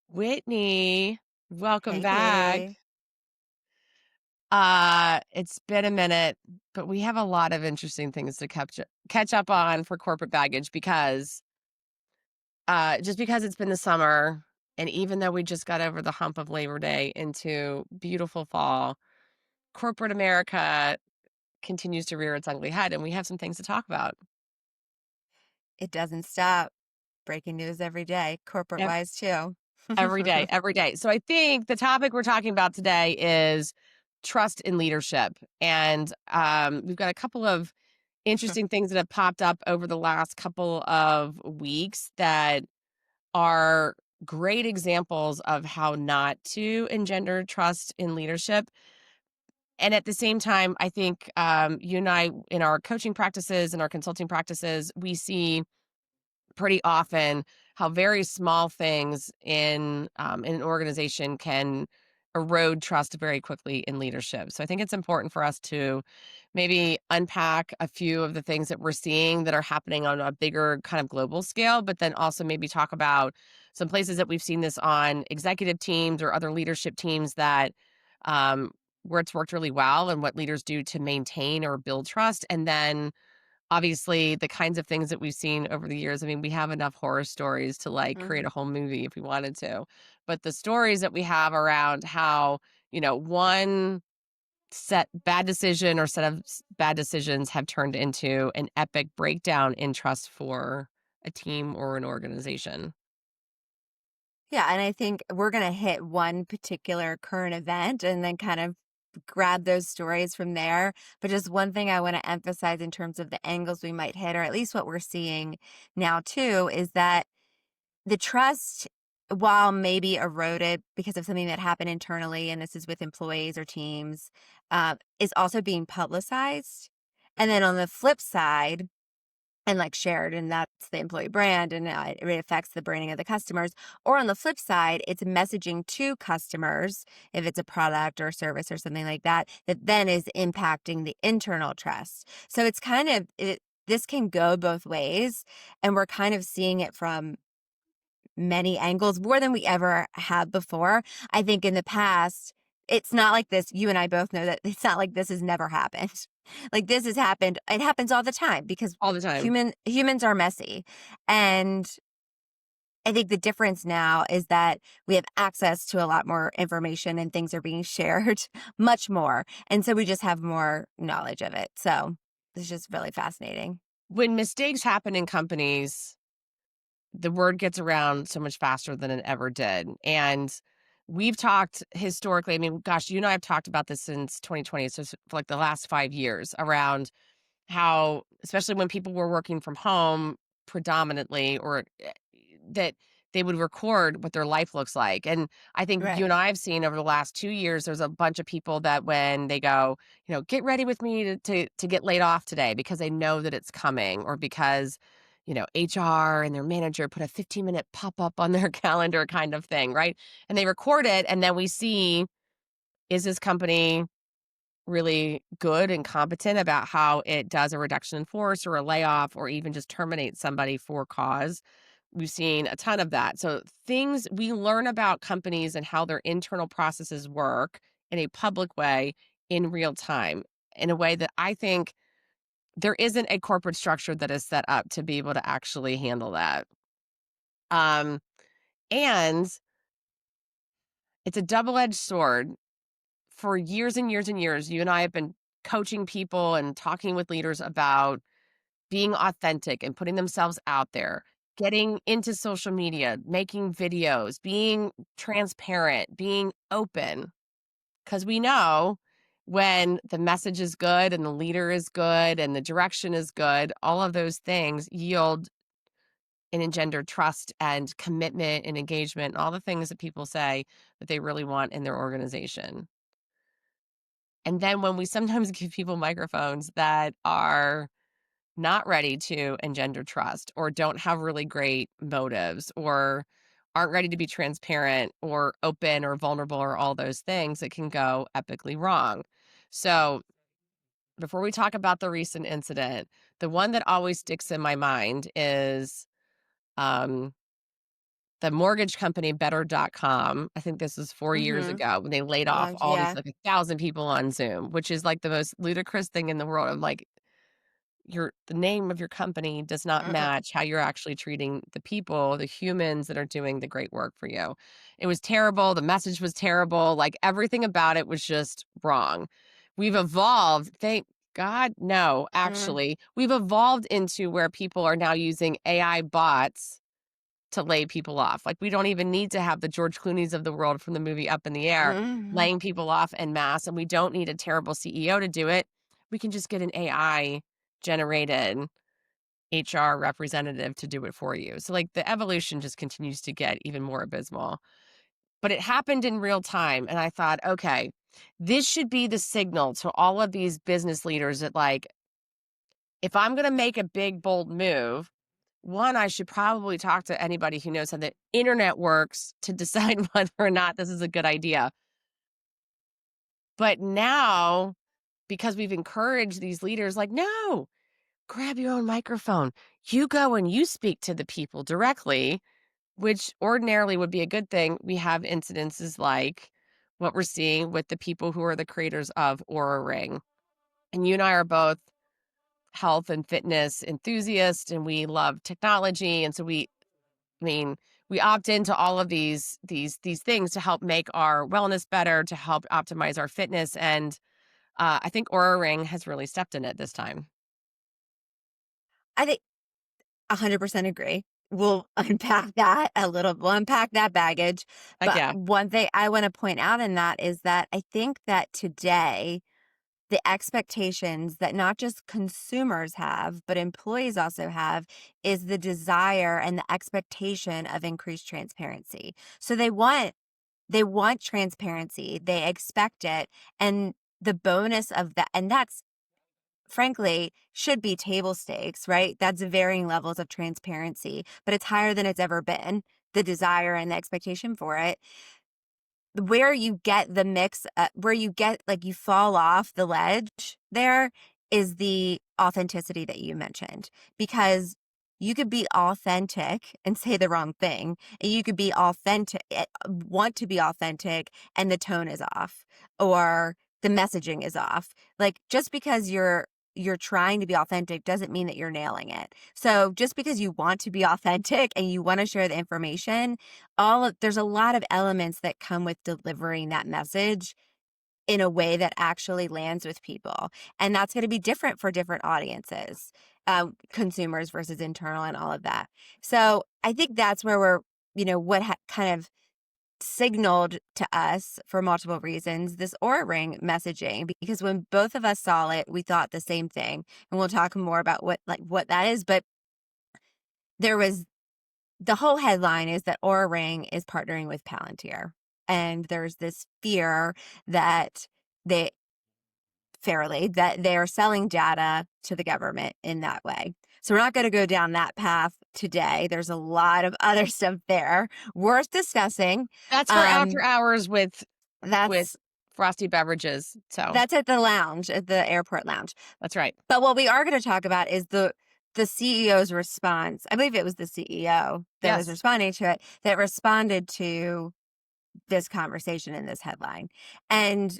Whitney, welcome Hey, back. Katie. It's been a minute, but we have a lot of interesting things to catch up on for corporate baggage because just because it's been the summer and even though we just got over the hump of Labor Day into beautiful fall, corporate America continues to rear its ugly head and we have some things to talk about. It doesn't stop. Breaking news every day, corporate Ev- wise, too. Every day, every day. So I think the topic we're talking about today is trust in leadership. And we've got a couple of interesting things that have popped up over the last couple of weeks that are great examples of how not to engender trust in leadership. And at the same time, I think you and I, in our coaching practices and our consulting practices, we see pretty often how very small things in an organization can erode trust very quickly in leadership. So I think it's important for us to maybe unpack a few of the things that we're seeing that are happening on a bigger kind of global scale, but then also maybe talk about some places that we've seen this on executive teams or other leadership teams that where it's worked really well and what leaders do to maintain or build trust. And then obviously the kinds of things that we've seen over the years. I mean, we have enough horror stories to like create Mhm. a whole movie if we wanted to. But the stories that we have around how, one bad decisions have turned into an epic breakdown in trust for a team or an organization. Yeah, and I think we're going to hit one particular current event and then kind of grab those stories from there. But just one thing I want to emphasize in terms of the angles we might hit, or at least what we're seeing now, too, is that the trust, while maybe eroded because of something that happened internally, and this is with employees or teams, is also being publicized. And then on the flip side, and like shared, and that's the employee brand, and it affects the branding of the customers. Or on the flip side, it's messaging to customers, if it's a product or service or something like that, that then is impacting the internal trust. So it's kind of, this can go both ways. And we're kind of seeing it from many angles, more than we ever have before. I think in the past, it's not like this. You and I both know that it's not like this has never happened. Like this has happened. It happens all the time because All the time. humans are messy. And I think the difference now is that we have access to a lot more information and things are being shared much more. And so we just have more knowledge of it. So it's just really fascinating. When mistakes happen in companies, the word gets around so much faster than it ever did. And we've talked historically, I mean, gosh, you and I have talked about this since 2020, so for like the last 5 years, around how, especially when people were working from home predominantly, or that they would record what their life looks like. And I think you Right. and I have seen over the last 2 years, there's a bunch of people that when they go, get ready with me to get laid off today because they know that it's coming, or because, HR and their manager put a 15-minute pop up on their calendar kind of thing, right? And they record it. And then we see, is this company really good and competent about how it does a reduction in force or a layoff or even just terminate somebody for cause? We've seen a ton of that. So things we learn about companies and how their internal processes work in a public way in real time, in a way that I think there isn't a corporate structure that is set up to be able to actually handle that. Um, and it's a double-edged sword. For years and years and years, you and I have been coaching people and talking with leaders about being authentic and putting themselves out there, getting into social media, making videos, being transparent, being open. Because we know when the message is good and the leader is good and the direction is good, all of those things yield and engender trust and commitment and engagement, and all the things that people say that they really want in their organization. And then when we sometimes give people microphones that are not ready to engender trust or don't have really great motives or aren't ready to be transparent or open or vulnerable or all those things, it can go epically wrong. So, before we talk about the recent incident, the one that always sticks in my mind is um, the mortgage company Better.com. I think this was 4 years Mhm. ago when they laid off all these, Yeah. like, 1,000 people on Zoom, which is, like, the most ludicrous thing in the world. I'm like, the name of your company does not Mm-mm. match how you're actually treating the people, the humans that are doing the great work for you. It was terrible, the message was terrible, like, everything about it was just wrong. We've evolved, thank God no, Mm. actually, we've evolved into where people are now using AI bots to lay people off. Like, we don't even need to have the George Clooney's of the world from the movie Up in the Air Mhm. laying people off en masse, and we don't need a terrible CEO to do it. We can just get an AI generated HR representative to do it for you. So, like, the evolution just continues to get even more abysmal. But it happened in real time, and I thought, "Okay, this should be the signal to all of these business leaders that, like, if I'm gonna make a big, bold move, one, I should probably talk to anybody who knows how the internet works to decide whether or not this is a good idea." But now, because we've encouraged these leaders, like, "No, grab your own microphone. You go and you speak to the people directly," which ordinarily would be a good thing. We have incidences like what we're seeing with the people who are the creators of Oura Ring. And you and I are both health and fitness enthusiasts, and we love technology. And so I mean, we opt into all of these things to help make our wellness better, to help optimize our fitness. And I think Oura Ring has really stepped in it this time. I think 100% agree. We'll unpack that baggage, Heck but yeah. one thing I wanna point out in that is that I think that today, the expectations that not just consumers have, but employees also have, is the desire and the expectation of increased transparency. So they want transparency, they expect it, and the bonus of that, and that's frankly should be table stakes, right? That's varying levels of transparency, but it's higher than it's ever been. The desire and the expectation for it, where you get the mix, where you get like you fall off the ledge there is the authenticity that you mentioned, because you could be authentic and say the wrong thing, and you could be authentic, want to be authentic, and the tone is off, or the messaging is off. Like, just because you're trying to be authentic doesn't mean that you're nailing it. So just because you want to be authentic and you want to share the information, there's a lot of elements that come with delivering that message in a way that actually lands with people, and that's going to be different for different audiences, consumers versus internal and all of that. So I think that's where we're, what kind of signaled to us for multiple reasons this Aura Ring messaging, because when both of us saw it we thought the same thing, and we'll talk more about what that is. But there was the whole headline is that Oura Ring is partnering with Palantir. And there's this fear that they they are selling data to the government in that way. So we're not going to go down that path today. There's a lot of other stuff there worth discussing. That's for after Um, hours with that's frosty beverages. So that's at the lounge, at the airport lounge. that's right. But what we are going to talk about is the CEO's response. I believe it was the CEO that was Yes. responding to it, that responded to this conversation in this headline. And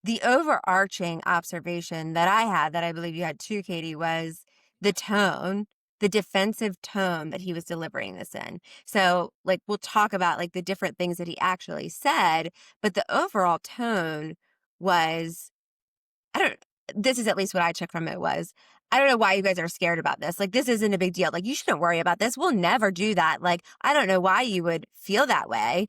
the overarching observation that I had, that I believe you had too, Catie, was the tone, the defensive tone that he was delivering this in. So, like, we'll talk about like the different things that he actually said, but the overall tone was, I don't this is at least what I took from it was, I don't know why you guys are scared about this. Like, this isn't a big deal. Like, you shouldn't worry about this. We'll never do that. Like, I don't know why you would feel that way.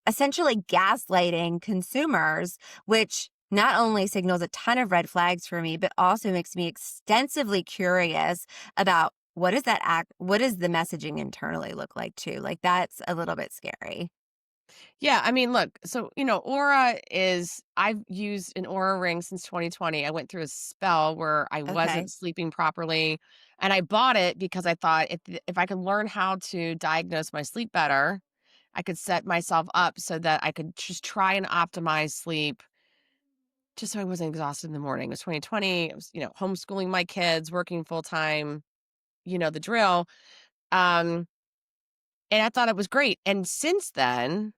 Essentially gaslighting consumers, which not only signals a ton of red flags for me, but also makes me extensively curious about what does the messaging internally look like too? Like, that's a little bit scary. Yeah, I mean, look, so, Aura is I've used an Aura Ring since 2020. I went through a spell where I Okay. wasn't sleeping properly, and I bought it because I thought if I could learn how to diagnose my sleep better, I could set myself up so that I could just try and optimize sleep just so I wasn't exhausted in the morning. It was 2020. I was, homeschooling my kids, working full time, the drill. Um and I thought it was great, and since then,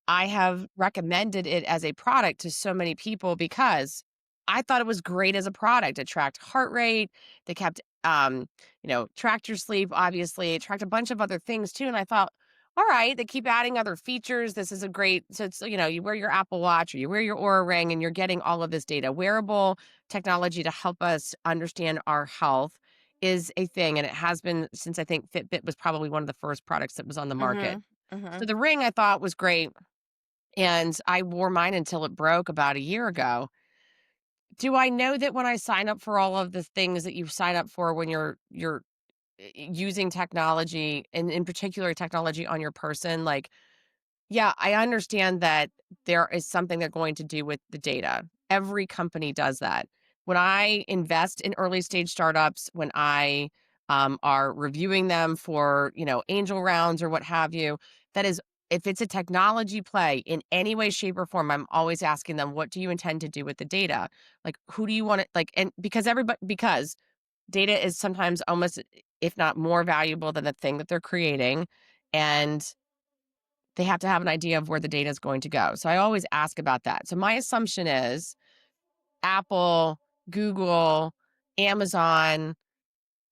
I have recommended it as a product to so many people because I thought it was great as a product. It tracked heart rate, they kept, tracked your sleep, obviously, it tracked a bunch of other things too, and I thought, "All right, they keep adding other features, this is a great." So it's, you wear your Apple Watch or you wear your Oura Ring and you're getting all of this data. Wearable technology to help us understand our health is a thing, and it has been since I think Fitbit was probably one of the first products that was on the market. Mhm. Mhm. So the Ring I thought was great, and I wore mine until it broke about a year ago. Do I know that when I sign up for all of the things that you sign up for when you're using technology, and in particular technology on your person, like, yeah, I understand that there is something they're going to do with the data. Every company does that. When I invest in early stage startups, when I are reviewing them for, angel rounds or what have you, that is, if it's a technology play in any way, shape, or form, I'm always asking them, what do you intend to do with the data? Like, who do you want to like? And because data is sometimes almost, if not more valuable than the thing that they're creating. And they have to have an idea of where the data is going to go. So I always ask about that. So my assumption is Apple, Google, Amazon,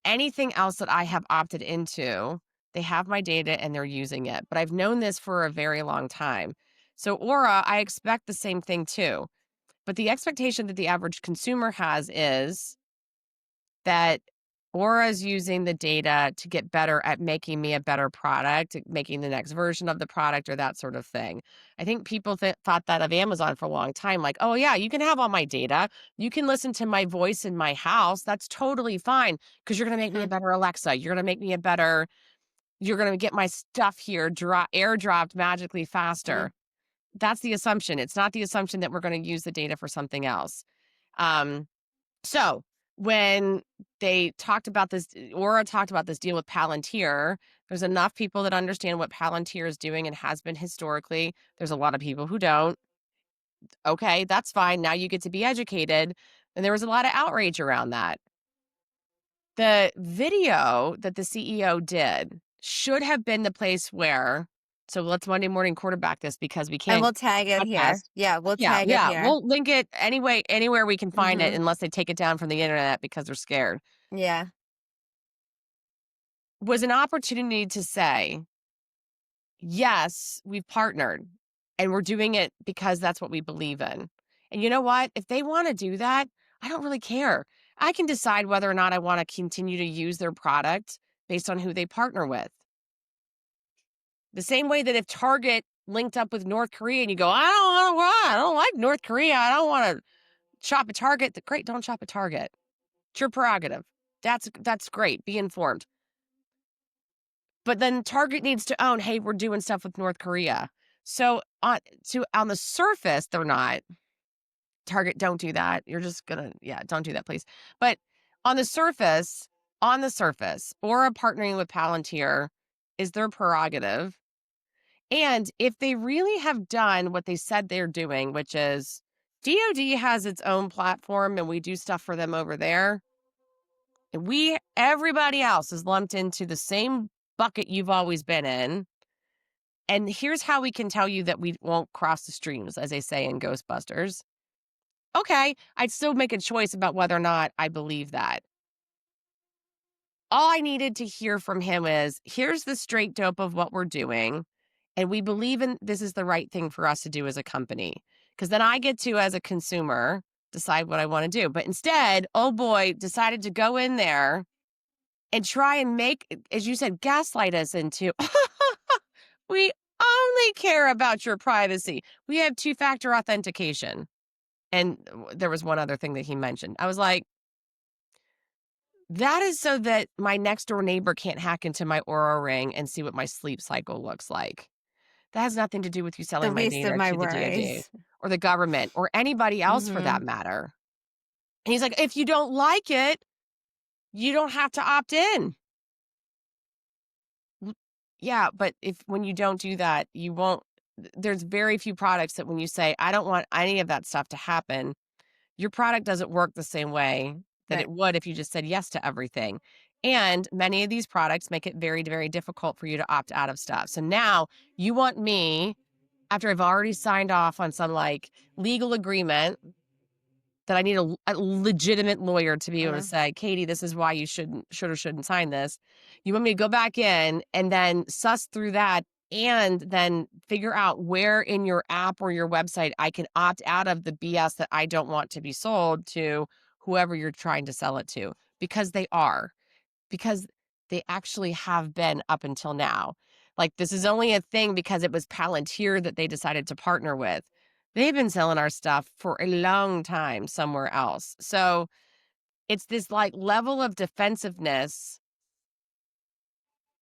anything else that I have opted into, they have my data and they're using it. But I've known this for a very long time. So Aura, I expect the same thing too. But the expectation that the average consumer has is that Aura's using the data to get better at making me a better product, making the next version of the product or that sort of thing. I think people thought that of Amazon for a long time, like, oh, yeah, you can have all my data. You can listen to my voice in my house. That's totally fine because you're going to make me a Mhm. better Alexa. You're going to get my stuff here airdropped magically Mhm. faster. That's the assumption. It's not the assumption that we're going to use the data for something else. Um, so when they talked about this, Aura talked about this deal with Palantir, there's enough people that understand what Palantir is doing and has been historically. There's a lot of people who don't. Okay, that's fine. Now you get to be educated. And there was a lot of outrage around that. The video that the CEO did should have been the place where, so let's Monday morning quarterback this because we And can't we'll tag it here. podcast. Yeah, we'll Yeah, tag it yeah. here. We'll link it anywhere we can find it Mhm. unless they take it down from the internet because they're scared. Yeah. Was an opportunity to say, yes, we've partnered and we're doing it because that's what we believe in. And you know what? If they want to do that, I don't really care. I can decide whether or not I want to continue to use their product based on who they partner with. The same way that if Target linked up with North Korea and you go, I don't like North Korea. I don't want to shop at Target. Great, don't shop at Target. It's your prerogative. That's great. Be informed. But then Target needs to own, "Hey, we're doing stuff with North Korea." So, on the surface, they're not. Target, don't do that. You're just gonna yeah, don't do that, please. But on the surface Aura partnering with Palantir is their prerogative, and if they really have done what they said they're doing, which is DoD has its own platform and we do stuff for them over there, and everybody else is lumped into the same bucket you've always been in. And here's how we can tell you that we won't cross the streams, as they say in Ghostbusters. Okay, I'd still make a choice about whether or not I believe that. All I needed to hear from him is here's the straight dope of what we're doing. And we believe in this is the right thing for us to do as a company. Because then I get to, as a consumer, decide what I want to do. But instead, oh boy, decided to go in there and try and make, as you said, gaslight us into we only care about your privacy. We have two-factor authentication. And there was one other thing that he mentioned. I was like, that is so that my next door neighbor can't hack into my Aura Ring and see what my sleep cycle looks like. That has nothing to do with you The selling my least of data my to the DoD worries. or the government or anybody else for that Mhm. matter. And he's like, if you don't like it, you don't have to opt in. Yeah, but if when you don't do that, you won't there's very few products that when you say, "I don't want any of that stuff to happen," your product doesn't work the same way that Right. it would if you just said yes to everything. And many of these products make it very, very difficult for you to opt out of stuff. So now you want me, after I've already signed off on some like legal agreement that I need a legitimate lawyer to be able to Uh, say, Katie, this is why you should or shouldn't sign this. You want me to go back in and then suss through that and then figure out where in your app or your website I can opt out of the BS that I don't want to be sold to whoever you're trying to sell it to, because they are, because they actually have been up until now. Like, this is only a thing because it was Palantir that they decided to partner with. They've been selling our stuff for a long time somewhere else. So it's this like level of defensiveness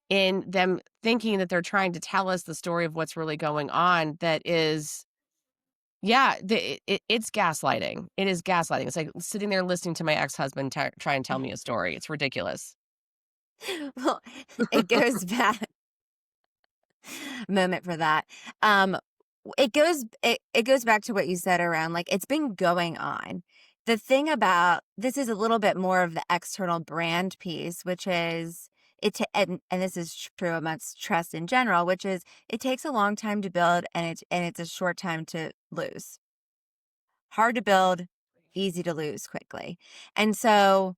in them thinking that they're trying to tell us the story of what's really going on that is, yeah, it's gaslighting. It is gaslighting. It's like sitting there listening to my ex-husband try and tell me a story. It's ridiculous. well, it goes back moment for that. Um, it goes back to what you said around like it's been going on. The thing about this is a little bit more of the external brand piece, which is and this is true amongst trust in general, which is it takes a long time to build and it's a short time to lose. Hard to build, easy to lose quickly. And so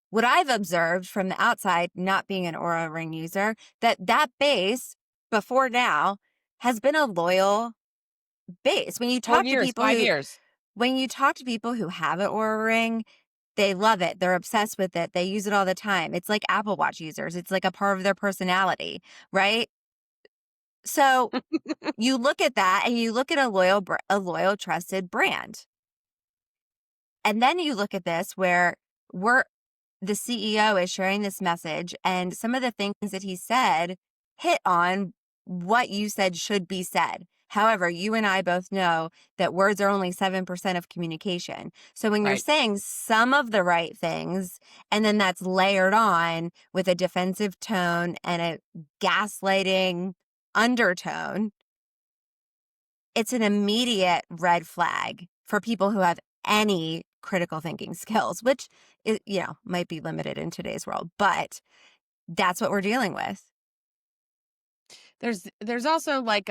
what I've observed from the outside, not being an Aura Ring user, that base before now has been a loyal base. Four years, 5 years. When you talk to people who have an Aura Ring, they love it. They're obsessed with it. They use it all the time. It's like Apple Watch users. It's like a part of their personality, right? So you look at that and you look at a loyal, trusted brand. And then you look at this where we're the CEO is sharing this message, and some of the things that he said hit on what you said should be said. However, you and I both know that words are only 7% of communication. So when you're Right. saying some of the right things, and then that's layered on with a defensive tone and a gaslighting undertone, it's an immediate red flag for people who have any critical thinking skills, which might be limited in today's world, but that's what we're dealing with. There's also like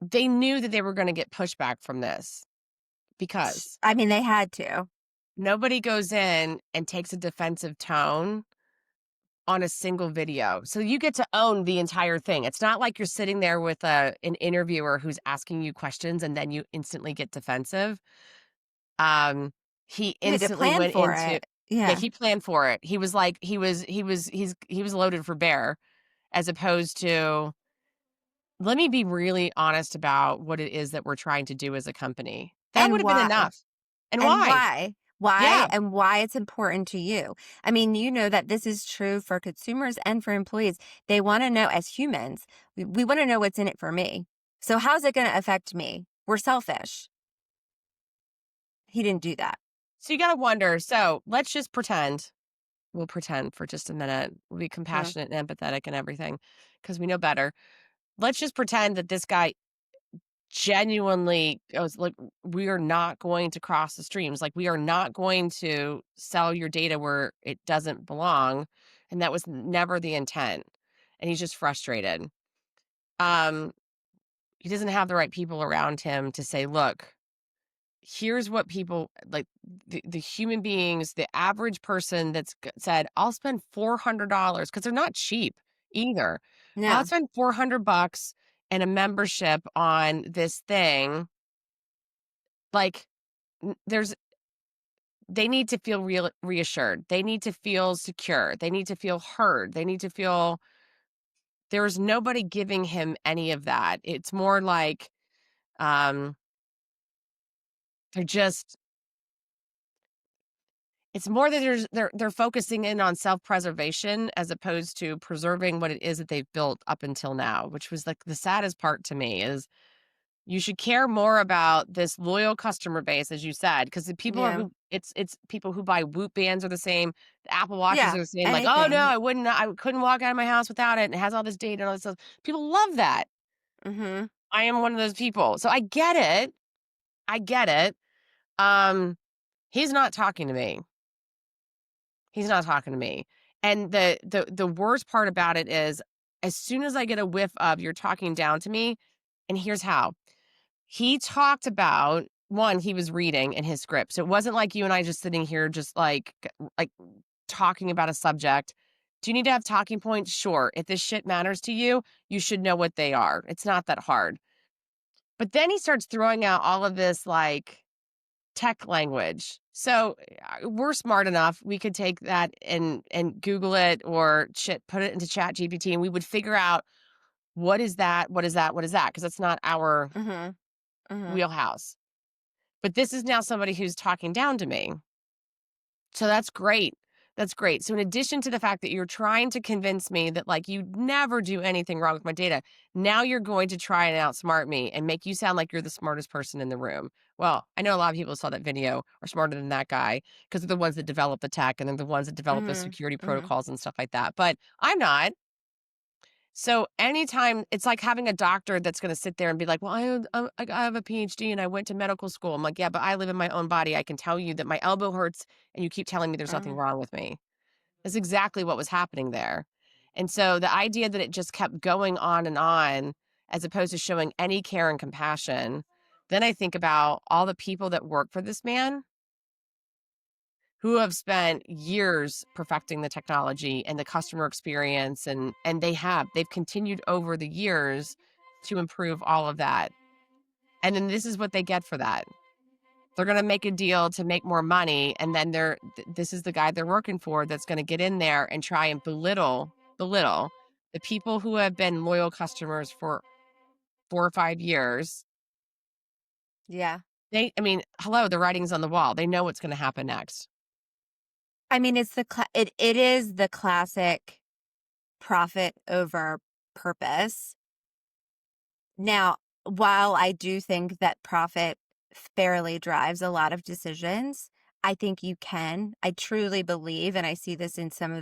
they knew that they were going to get pushback from this because I mean, they had to. nobody goes in and takes a defensive tone on a single video. So you get to own the entire thing. It's not like you're sitting there with an interviewer who's asking you questions and then you instantly get defensive. Um, he You had to instantly plan went for into, it. yeah, Yeah. he planned for it. He was like, he was loaded for bear, as opposed to, let me be really honest about what it is that we're trying to do as a company. That would And have been why? enough. And And why? why? Why Yeah. and why it's important to you. I mean, you know that this is true for consumers and for employees. They want to know as humans, we want to know what's in it for me. So how's it going to affect me? We're selfish. He didn't do that. So you got to wonder. So let's just pretend. We'll pretend for just a minute. We'll be Huh. compassionate and empathetic and everything because we know better. Let's just pretend that this guy genuinely goes, like, we are not going to cross the streams. Like, we are not going to sell your data where it doesn't belong. And that was never the intent. And he's just frustrated. Um, he doesn't have the right people around him to say, look, here's what people like, the human beings, the average person that's said, I'll spend $400 because they're not cheap either. I'll No. spend $400 and a membership on this thing. Like, there's, they need to feel reassured. They need to feel secure. They need to feel heard. They need to feel there's nobody giving him any of that. It's more like, um, they're just, it's more that they're focusing in on self-preservation as opposed to preserving what it is that they've built up until now, which was like the saddest part to me is you should care more about this loyal customer base, as you said, because the people are Yeah. who it's people who buy Whoop bands are the same, the Apple Watches Yeah. are the same. Like, oh no, Anything. I couldn't walk out of my house without it, and it has all this data and all this stuff. People love that. Mhm. I am one of those people, so I get it. I get it. Um, he's not talking to me. He's not talking to me. And the worst part about it is as soon as I get a whiff of you're talking down to me, and here's how. He talked about one, he was reading in his script. So it wasn't like you and I just sitting here just like talking about a subject. Do you need to have talking points? Sure. If this shit matters to you, you should know what they are. It's not that hard. But then he starts throwing out all of this like tech language. So we're smart enough. We could take that and Google it or shit, put it into Chat GPT, and we would figure out what is that, what is that, what is that, because that's not our Mhm. Mhm. wheelhouse. But this is now somebody who's talking down to me. So that's great. That's great. So in addition to the fact that you're trying to convince me that like you never do anything wrong with my data, now you're going to try and outsmart me and make you sound like you're the smartest person in the room. Well, I know a lot of people who saw that video are smarter than that guy because they're the ones that develop the tech and they're the ones that develop the Mhm. security Mhm. protocols and stuff like that. But I'm not. So anytime it's like having a doctor that's going to sit there and be like, "Well, I have a PhD and I went to medical school." I'm like, "Yeah, but I live in my own body. I can tell you that my elbow hurts, and you keep telling me there's nothing Mhm. wrong with me." That's exactly what was happening there. And so the idea that it just kept going on, as opposed to showing any care and compassion, then I think about all the people that work for this man who have spent years perfecting the technology and the customer experience and they've continued over the years to improve all of that. And then this is what they get for that. They're going to make a deal to make more money and then this is the guy they're working for that's going to get in there and try and belittle the people who have been loyal customers for 4 or 5 years. Yeah. I mean, hello, the writing's on the wall. They know what's going to happen next. I mean, it's it is the classic profit over purpose. Now, while I do think that profit fairly drives a lot of decisions, I think you can. I truly believe, and I see this in some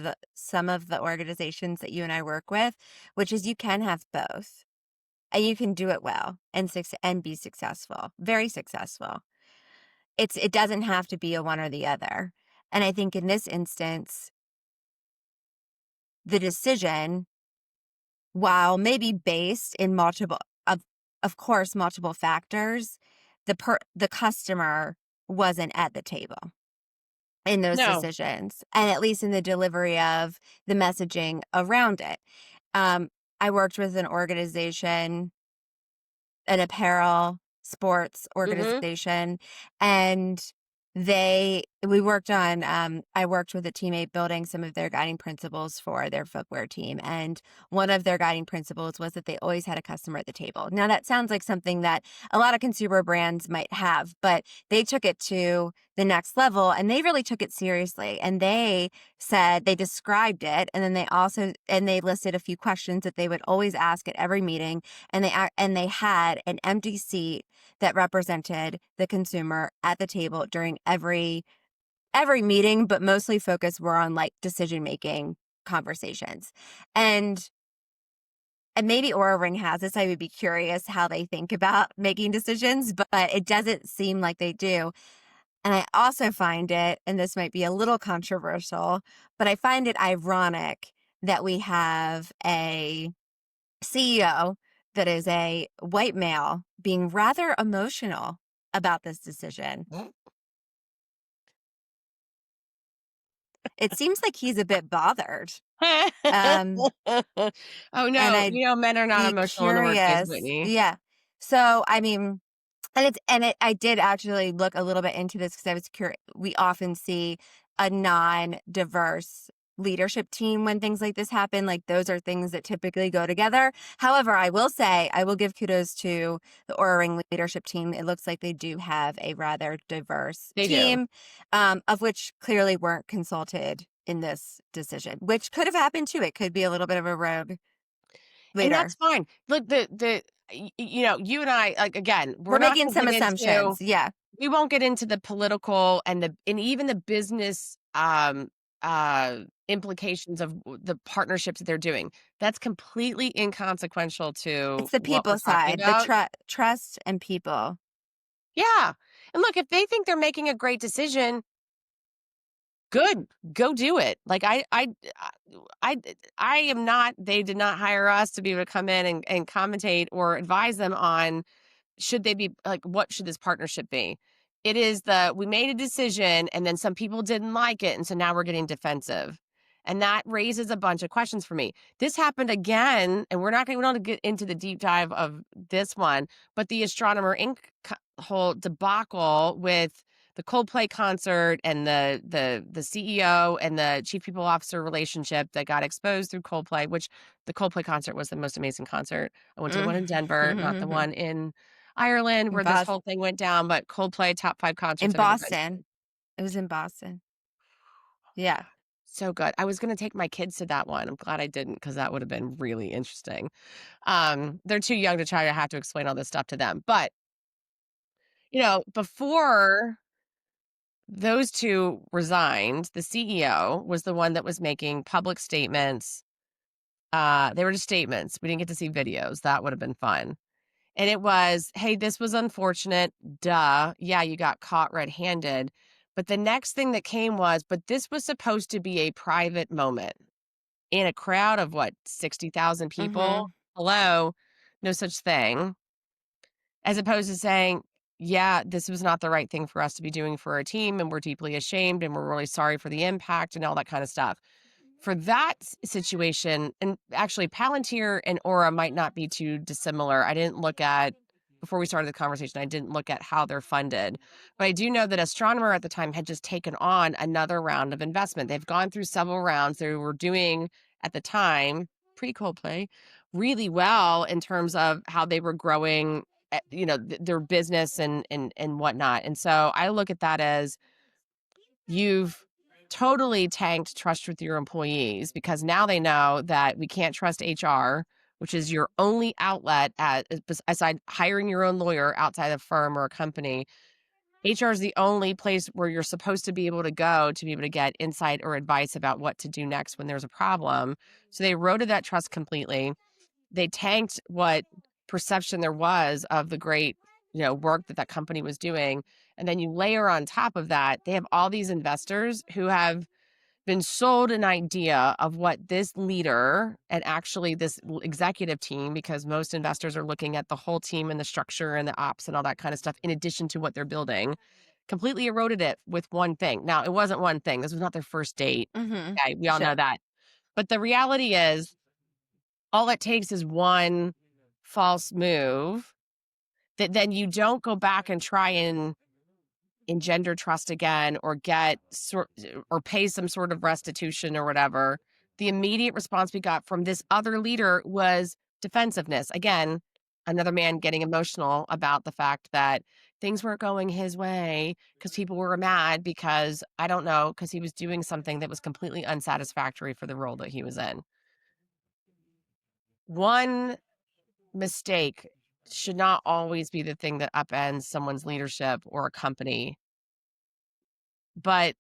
of the organizations that you and I work with, which is you can have both. And you can do it well and be successful, very successful. It doesn't have to be a one or the other. And I think in this instance, the decision, while maybe based in of course multiple factors, the customer wasn't at the table in those No. decisions, and at least in the delivery of the messaging around it. Um, I worked with an organization, an apparel sports Mhm. organization, and I worked with a teammate building some of their guiding principles for their footwear team, and one of their guiding principles was that they always had a customer at the table. Now that sounds like something that a lot of consumer brands might have, but they took it to the next level and they really took it seriously, and they described it, and then they listed a few questions that they would always ask at every meeting, and they had an empty seat that represented the consumer at the table during every meeting, but mostly focus were on like decision making conversations. And and maybe Oura Ring has this. I would be curious how they think about making decisions, but it doesn't seem like they do. And I also find it, and this might be a little controversial, but I find it ironic that we have a CEO that is a white male being rather emotional about this decision. It seems like he's a bit bothered. Um, Oh, and no. I'd You know, men are not be emotional in the workplace, curious. Whitney. Yeah. So, I mean, I did actually look a little bit into this because I was curious. We often see a non-diverse leadership team when things like this happen. Like those are things that typically go together. However, I will say I will give kudos to the Oura Ring leadership team. It looks like they do have a rather diverse They do. team, of which clearly weren't consulted in this decision, which could have happened too. It could be a little bit of a rogue And that's leader. fine. Look, you know, you and I, like, again, we're We're not making going to some get assumptions. into, Yeah. we won't get into the political and even the business implications of the partnerships that they're doing. That's completely inconsequential to It's the what we're people talking side, the about. trust and people. Yeah. And look, if they think they're making a great decision, Good, go do it. Like, I I am not they did not hire us to be able to come in and commentate or advise them on should they be like, what should this partnership be? It is we made a decision and then some people didn't like it, and so now we're getting defensive. And that raises a bunch of questions for me. This happened again, and we don't get into the deep dive of this one, but the Astronomer Inc. Whole debacle with the Coldplay concert and the CEO and the chief people officer relationship that got exposed through Coldplay, which the Coldplay concert was the most amazing concert. I went to the one in Denver, not the Mhm. one in Ireland In where this Bos whole thing went down, but Coldplay, top 5 in concerts I've ever been Boston. to. It was in Boston. Yeah. So good. I was gonna take my kids to that one. I'm glad I didn't because that would have been really interesting. They're too young to try to have to explain all this stuff to them. But, before those 2 resigned, the CEO was the one that was making public statements. They were just statements. We didn't get to see videos. That would have been fun. And it was, "Hey, this was unfortunate. Duh. Yeah, you got caught red-handed." But the next thing that came was, "But this was supposed to be a private moment in a crowd of what, 60,000 people? Mhm. Hello? No such thing." As opposed to saying, "Yeah, this was not the right thing for us to be doing for our team, and we're deeply ashamed, and we're really sorry for the impact," and all that kind of stuff. For that situation, and actually Palantir and Aura might not be too dissimilar. I didn't look at before we started the conversation, I didn't look at how they're funded. But I do know that Astronomer at the time had just taken on another round of investment. They've gone through several rounds. They were doing at the time, pre-Coldplay, really well in terms of how they were growing, their business and whatnot. And so I look at that as you've totally tanked trust with your employees because now they know that we can't trust HR, which is your only outlet aside hiring your own lawyer outside a firm or a company. HR is the only place where you're supposed to be able to go to be able to get insight or advice about what to do next when there's a problem. So they eroded that trust completely. They tanked what perception there was of the great, work that that company was doing, and then you layer on top of that, they have all these investors who have been sold an idea of what this leader and actually this executive team, because most investors are looking at the whole team and the structure and the ops and all that kind of stuff in addition to what they're building, completely eroded it with one thing. Now, it wasn't one thing. This was not their first date. Mhm. Okay, we all know Sure. that. But the reality is all it takes is one false move that then you don't go back and try and engender trust again or or pay some sort of restitution or whatever. The immediate response we got from this other leader was defensiveness. Again, another man getting emotional about the fact that things weren't going his way because people were mad because I don't know, because he was doing something that was completely unsatisfactory for the role that he was in. One mistake should not always be the thing that upends someone's leadership or a company, but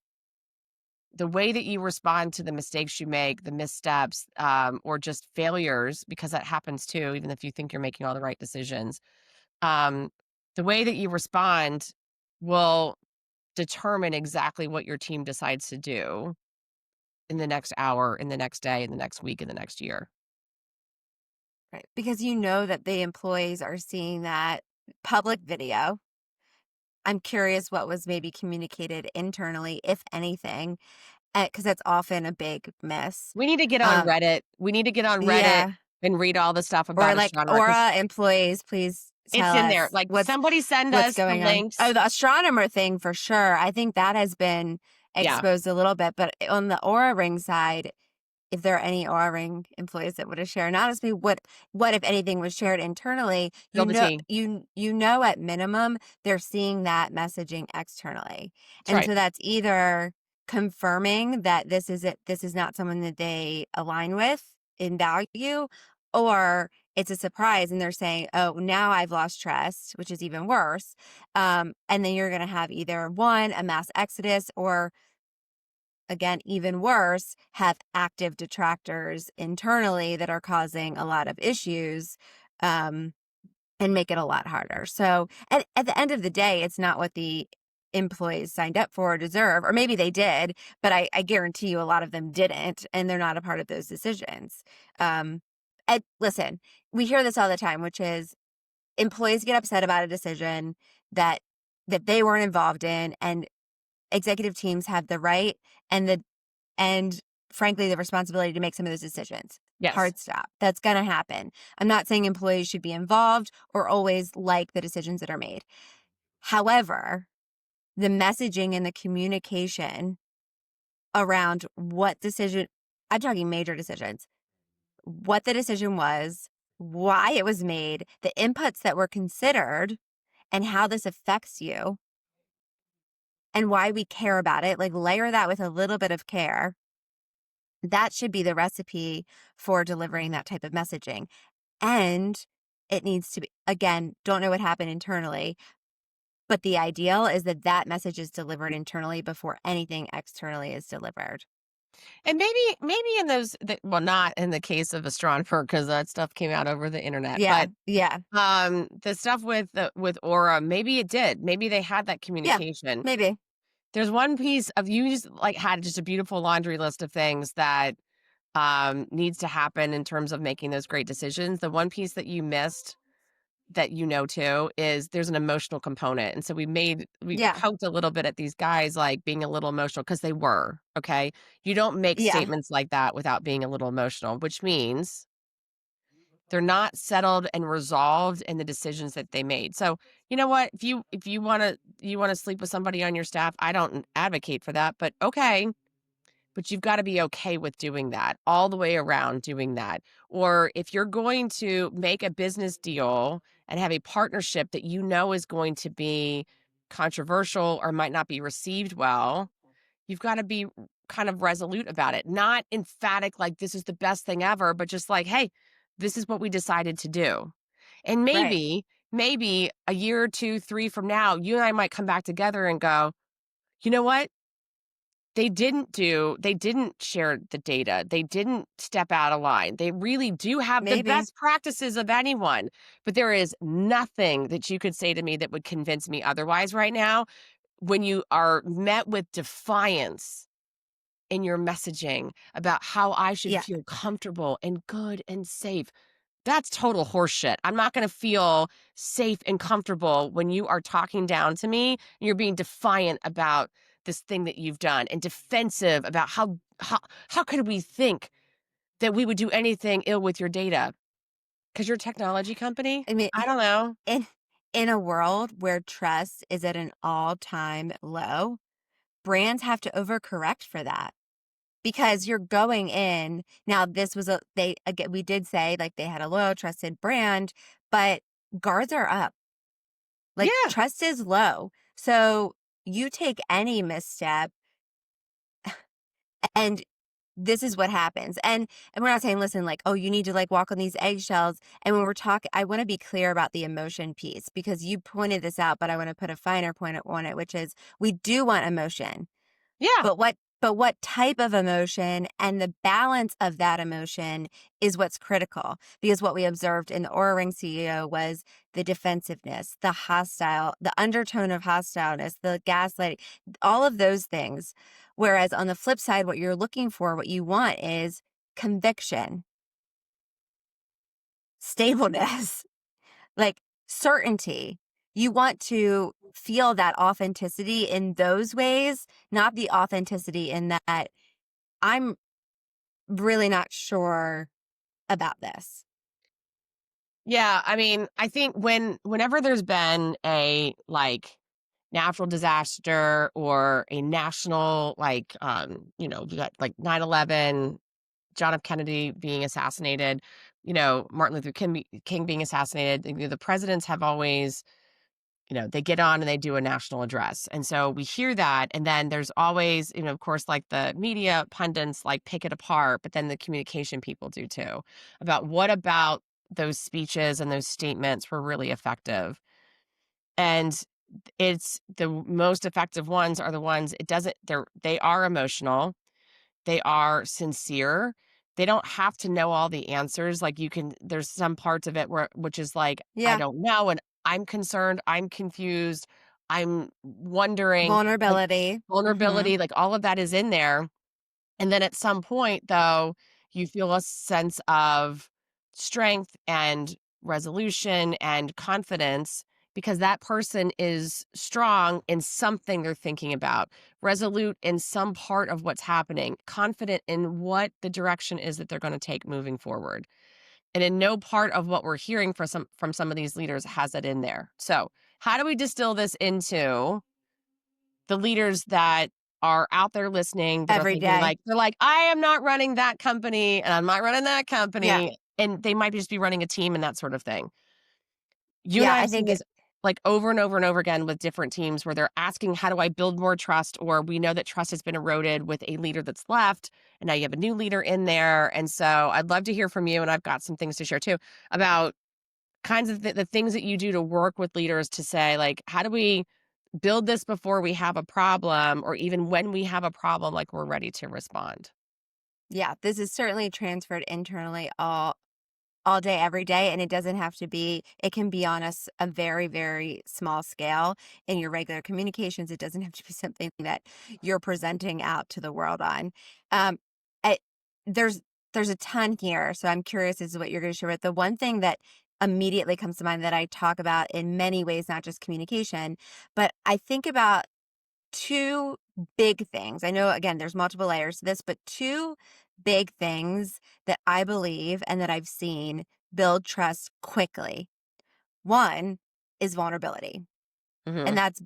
the way that you respond to the mistakes you make, the missteps, or just failures, because that happens too, even if you think you're making all the right decisions, um, the way that you respond will determine exactly what your team decides to do in the next hour, in the next day, in the next week, in the next year. Right. Because you know that the employees are seeing that public video. I'm curious what was maybe communicated internally, if anything, because that's often a big miss. We need to get on Um, Reddit. We need to get on Reddit yeah. and read all the stuff Or about like, astronomer because Aura employees, please it's tell in there. us Like somebody send what's us the going on. Oh, links. the astronomer thing for sure. I think that has been Yeah, exposed a little bit, but on the Aura Ring side, if there are any Oura Ring employees that would have shared, and honestly, what if anything was shared internally, spill the tea. you know at minimum they're seeing that messaging externally. That's And right. so that's either confirming that this is not someone that they align with in value, or it's a surprise and they're saying, "Oh, now I've lost trust," which is even worse. And then you're gonna have either one, a mass exodus, or again, even worse, have active detractors internally that are causing a lot of issues, um, and make it a lot harder. So at the end of the day, it's not what the employees signed up for or deserve, or maybe they did, but I guarantee you a lot of them didn't, and they're not a part of those decisions. Um, and listen, we hear this all the time, which is employees get upset about a decision that they weren't involved in, and executive teams have the right and and frankly the responsibility to make some of those decisions. Yes. Hard stop. That's going to happen. I'm not saying employees should be involved or always like the decisions that are made. However, the messaging and the communication around what decision, I'm talking major decisions, what the decision was, why it was made, the inputs that were considered, and how this affects you and why we care about it, like layer that with a little bit of care. That should be the recipe for delivering that type of messaging. And it needs to be, again, don't know what happened internally, but the ideal is that that message is delivered internally before anything externally is delivered. And maybe in well, not in the case of astronomer because that stuff came out over the internet, Yeah. but Yeah. the stuff with Aura, maybe it did. Maybe they had that Yeah. communication. Maybe. There's one piece of you just like had just a beautiful laundry list of things that needs to happen in terms of making those great decisions. The one piece that you missed that too is there's an emotional component. And so we Yeah. poked a little bit at these guys like being a little emotional because they were, okay? You don't make Yeah. statements like that without being a little emotional, which means they're not settled and resolved in the decisions that they made. So, you know what? If you want to sleep with somebody on your staff, I don't advocate for that, but okay, but you've gotta be okay with doing that, all the way around doing that. Or if you're going to make a business deal and have a partnership that is going to be controversial or might not be received well, you've gotta be kind of resolute about it. Not emphatic like, "This is the best thing ever," but just like, "Hey, this is what we decided to do." And Right. maybe a year or 2, 3 from now, you and I might come back together and go, "You know what? They didn't share the data. They didn't step out of line. They really do have the Maybe. best practices of anyone, but there is nothing that you could say to me that would convince me otherwise right now when you are met with defiance in your messaging about how I should Yeah. feel comfortable and good and safe. That's total horseshit. I'm not gonna feel safe and comfortable when you are talking down to me and you're being defiant about this thing that you've done and defensive about how could we think that we would do anything ill with your data? Because 'Cause you're a technology company? I mean, I don't know. in a world where trust is at an all-time low, brands have to overcorrect for that. Because you're going in now this was a they again, we did say, like, they had a loyal, trusted brand, but guards are up. Like, Yeah, trust is low. So, you take any misstep, and this is what happens. And we're not saying, listen, like, "Oh, you need to, like, walk on these eggshells." And when we're talking, I wanna be clear about the emotion piece because you pointed this out, but I wanna put a finer point on it, which is we do want emotion. yeah. But what type of emotion and the balance of that emotion is what's critical. Because what we observed in the Oura Ring CEO was the defensiveness, the hostile, the undertone of hostileness, the gaslighting, all of those things. Whereas on the flip side, what you're looking for, what you want is conviction, stableness, like certainty. You want to feel that authenticity in those ways, not the authenticity in that I'm really not sure about this. Yeah, I mean, I think whenever there's been a, like, natural disaster or a national, like, you got, like, 9/11, John F. Kennedy being assassinated, Martin Luther King being assassinated, the presidents have always, they get on and they do a national address. And so we hear that. And then there's always, of course, like the media pundits like pick it apart, but then the communication people do too about what about those speeches and those statements were really effective. And it's the most effective ones are the ones they are emotional, they are sincere. They don't have to know all the answers, like, there's some parts of it which is like, "I Yeah. don't know, and I'm concerned, I'm confused, I'm wondering, like, Vulnerability. Mhm. vulnerability, like, all of that is in there. And then at some point, though, you feel a sense of strength and resolution and confidence because that person is strong in something they're thinking about, resolute in some part of what's happening, confident in what the direction is that they're going to take moving forward. And in no part of what we're hearing from some of these leaders has it in there. So, how do we distill this into the leaders that are out there listening that are Every thinking day. like they're like, "I am not running that company, and I'm not running that Yeah. company," and they might just be running a team and that sort of thing. You and Yeah, I I have seen think it this, like, over and over and over again with different teams where they're asking, "How do I build more trust?" Or, "We know that trust has been eroded with a leader that's left, and now you have a new leader in there." And so I'd love to hear from you, and I've got some things to share too, about kinds of the things that you do to work with leaders to say, like, "How do we build this before we have a problem, or even when we have a problem, like, we're ready to respond." yeah, this is certainly transferred internally all day, every day, and it doesn't have to be it can be on a very, very small scale in your regular communications. It doesn't have to be something that you're presenting out to the world on. Um, eh, there's there's a ton here, so I'm curious as to what you're gonna share, but the one thing that immediately comes to mind that I talk about in many ways, not just communication, but I think about 2 big things. I know, again, there's multiple layers to this, but 2 big things that I believe and that I've seen build trust quickly. One is vulnerability, and Mhm, that's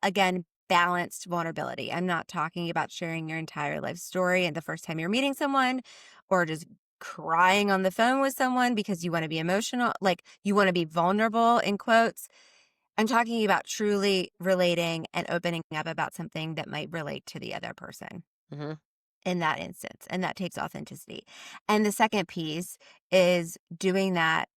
again, balanced vulnerability. I'm not talking about sharing your entire life story and the first time you're meeting someone or just crying on the phone with someone because you wanna be emotional, like, you wanna be "vulnerable" in quotes. I'm talking about truly relating and opening up about something that might relate to the other person mhm. in that instance, and that takes authenticity. And the second piece is doing that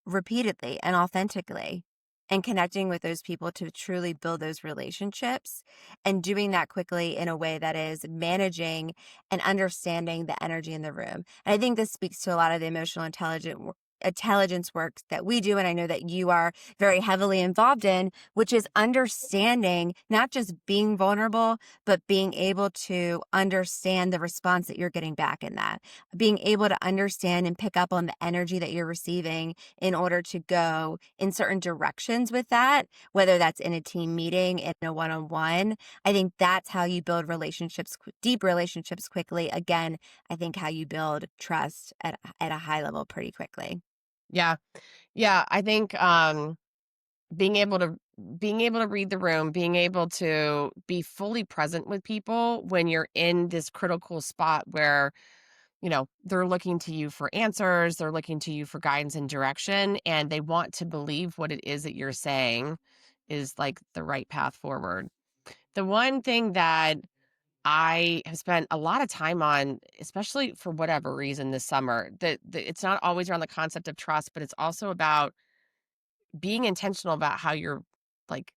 repeatedly and authentically and connecting with those people to truly build those relationships and doing that quickly in a way that is managing and understanding the energy in the room. And I think this speaks to a lot of the intelligence work that we do and I know that you are very heavily involved in, which is understanding not just being vulnerable but being able to understand the response that you're getting back in that, being able to understand and pick up on the energy that you're receiving in order to go in certain directions with that, whether that's in a team meeting, in a one on one. I think that's how you build relationships, deep relationships quickly. Again, I think how you build trust at a high level pretty quickly. Yeah, yeah, I think, being able to read the room, being able to be fully present with people when you're in this critical spot where, they're looking to you for answers, they're looking to you for guidance and direction, and they want to believe what it is that you're saying is, like, the right path forward. The one thing that I have spent a lot of time on, especially for whatever reason this summer, that it's not always around the concept of trust, but it's also about being intentional about how you're, like,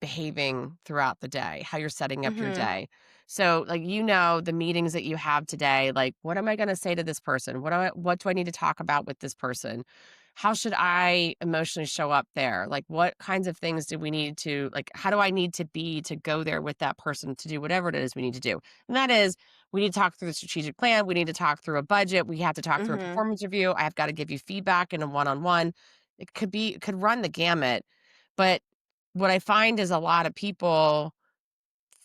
behaving throughout the day, how you're setting up your Mhm. day. So, like, the meetings that you have today, like, what am I going to say to this person? What do I need to talk about with this person? How should I emotionally show up there? Like, what kinds of things do we need to, like, how do I need to be to go there with that person to do whatever it is we need to do? And that is, we need to talk through the strategic plan. We need to talk through a budget. We have to talk through a Mhm. performance review. I have got to give you feedback in a one-on-one. It could run the gamut. But what I find is a lot of people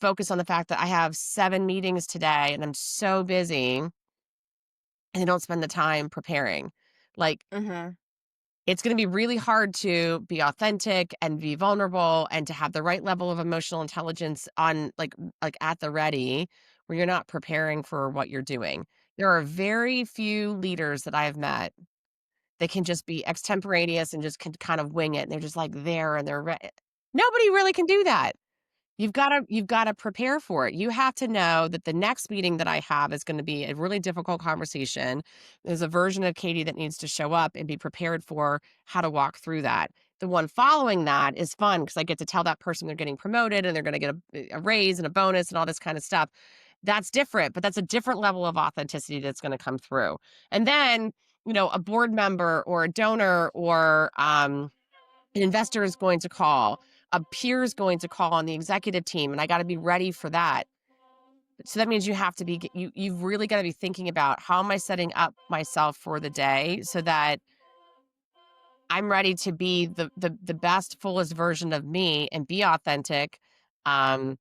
focus on the fact that I have 7 meetings today and I'm so busy, and they don't spend the time preparing. Like, Mhm. it's gonna be really hard to be authentic and be vulnerable and to have the right level of emotional intelligence on, like, at the ready, where you're not preparing for what you're doing. There are very few leaders that I have met that can just be extemporaneous and just can kind of wing it, and they're just, like, there and nobody really can do that. You've gotta prepare for it. You have to know that the next meeting that I have is gonna be a really difficult conversation. There's a version of Catie that needs to show up and be prepared for how to walk through that. The one following that is fun because I get to tell that person they're getting promoted and they're gonna get a raise and a bonus and all this kind of stuff. That's different, but that's a different level of authenticity that's gonna come through. And then, a board member or a donor or, an investor is going to call. a peer's going to call on the executive team, and I gotta be ready for that. So that means you have to be you've really gotta be thinking about how am I setting up myself for the day so that I'm ready to be the best, fullest version of me and be authentic, um,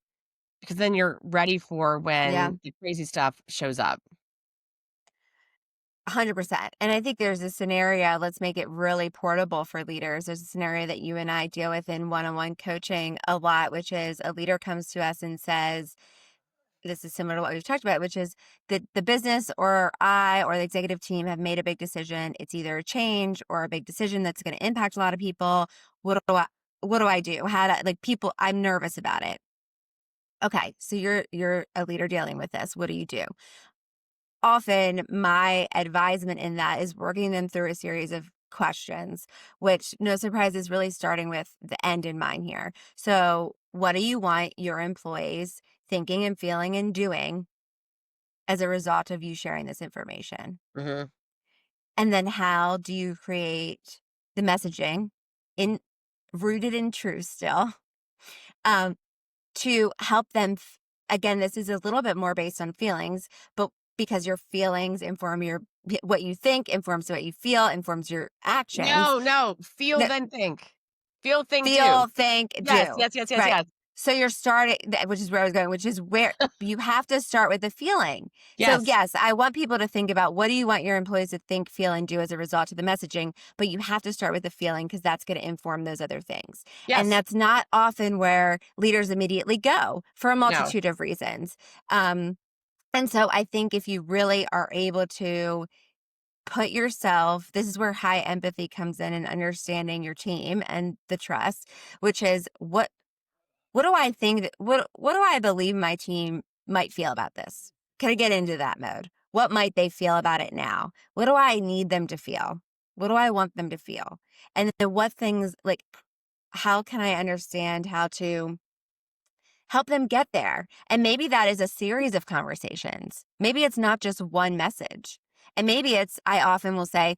because then you're ready for Yeah. when the crazy stuff shows up. 100%. And I think there's a scenario, let's make it really portable for leaders. There's a scenario that you and I deal with in one on one coaching a lot, which is a leader comes to us and says, this is similar to what we've talked about, which is that the business or I or the executive team have made a big decision. It's either a change or a big decision that's going to impact a lot of people. What do I do? How do like people? I'm nervous about it. Okay, so you're a leader dealing with this. What do you do? Often my advisement in that is working them through a series of questions, which no surprise is really starting with the end in mind here. So, what do you want your employees thinking and feeling and doing as a result of you sharing this information? Mhm. And then how do you create the messaging in rooted in truth still um, to help them again, this is a little bit more based on feelings, but because your feelings inform what you think informs what you feel, informs your actions. No, no, feel No, then think. Feel, think, do. feel, think, Yes, do. yes, yes, yes, Right. yes. So you're starting, which is where I was going, which is where you have to start with the feeling. So, Yes, yes, I want people to think about what do you want your employees to think, feel, and do as a result of the messaging, but you have to start with the feeling because that's going to inform those other things. And yes. that's not often where leaders immediately go for a No. multitude of reasons. Um, and so I think if you really are able to put yourself, this is where high empathy comes in and understanding your team and the trust, which is what do I think that what do I believe my team might feel about this? Can I get into that mode? What might they feel about it now? What do I need them to feel? What do I want them to feel? And then what things like how can I understand how to help them get there? And maybe that is a series of conversations. Maybe it's not just one message. And maybe it's I often will say,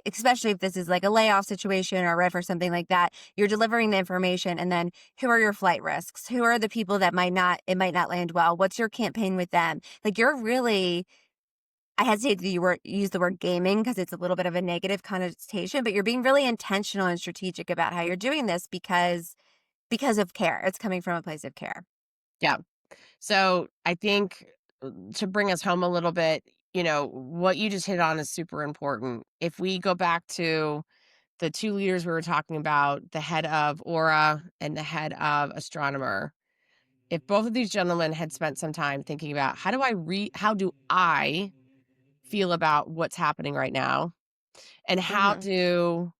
especially if this is like a layoff situation or riff or something like that, you're delivering the information and then who are your flight risks? Who are the people that it might not land well? What's your campaign with them? Like you're really, I hesitate to use the word gaming because it's a little bit of a negative connotation, but you're being really intentional and strategic about how you're doing this because of care. It's coming from a place of care. Yeah. So I think to bring us home a little bit, what you just hit on is super important. If we go back to the two leaders we were talking about, the head of Aura and the head of Astronomer, if both of these gentlemen had spent some time thinking about how do I feel about what's happening right now, and Hmm. how do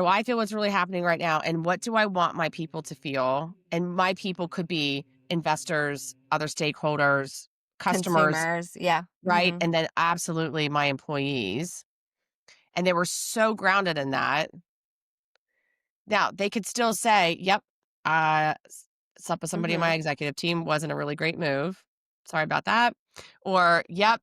I feel what's really happening right now, and what do I want my people to feel? And my people could be investors, other stakeholders, customers, Consumers. Yeah. right? Hmm. And then absolutely my employees. And they were so grounded in that. Now, they could still say, "Yep, slept with somebody in my Hmm. executive team, wasn't a really great move. Sorry about that." Or, "Yep,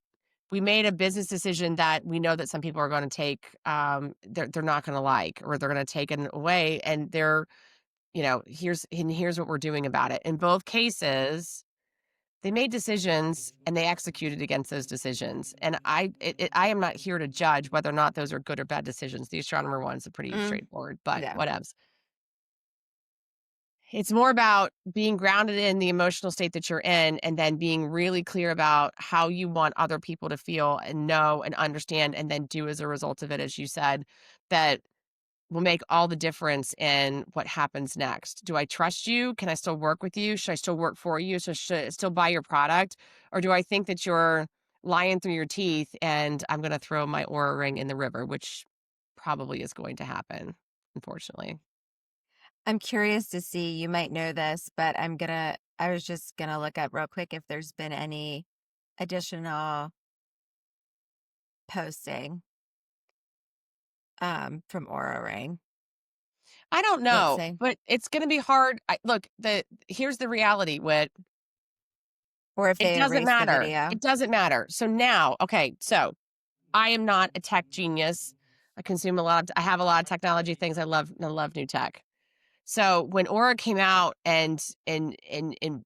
we made a business decision that we know that some people are gonna take, they're not gonna like, or they're gonna take it away, and here's what we're doing about it." In both cases, they made decisions and they executed against those decisions. And I am not here to judge whether or not those are good or bad decisions. The astronomer one's a pretty Mm. straightforward, but Yeah. whatevs. It's more about being grounded in the emotional state that you're in and then being really clear about how you want other people to feel and know and understand and then do as a result of it, as you said, that will make all the difference in what happens next. Do I trust you? Can I still work with you? Should I still work for you? So should I still buy your product? Or do I think that you're lying through your teeth and I'm going to throw my Oura ring in the river, which probably is going to happen, unfortunately. I'm curious to see, you might know this, but I was just gonna look up real quick if there's been any additional posting from Oura Ring. I don't Let's know, see. but it's going to be hard. Look, here's the reality, Whit. Or if It they doesn't erased the matter. video. It doesn't matter. So now, okay, so I am not a tech genius. I have a lot of technology things. I love new tech. So when Aura came out and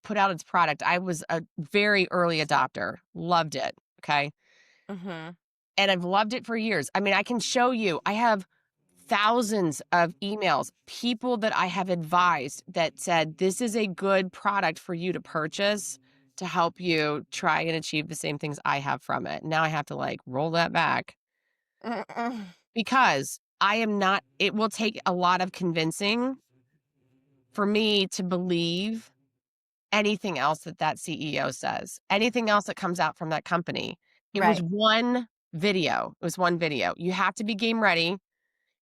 put out its product, I was a very early adopter. Loved it. Okay. Mhm. And I've loved it for years. I mean, I can show you, I have thousands of emails, people that I have advised that said, this is a good product for you to purchase to help you try and achieve the same things I have from it. Now I have to like roll that back because I am not, it will take a lot of convincing for me to believe anything else that that CEO says, anything else that comes out from that company. It was Right. one video. It was one video. You have to be game ready.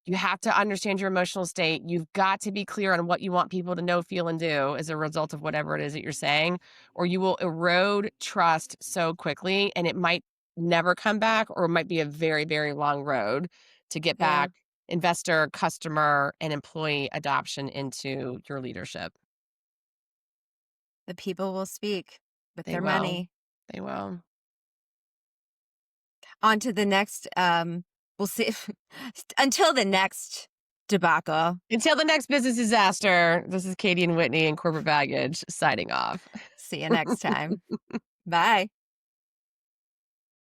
You have to understand your emotional state. You've got to be clear on what you want people to know, feel, and do as a result of whatever it is that you're saying, or you will erode trust so quickly and it might never come back, or it might be a very, very long road to get Yeah. back investor, customer, and employee adoption into your leadership. The people will speak with They their will. money. They will. On to the next, we'll see until the next debacle. Until the next business disaster, this is Catie and Whitney and Corporate Baggage signing off. See you next time. Bye.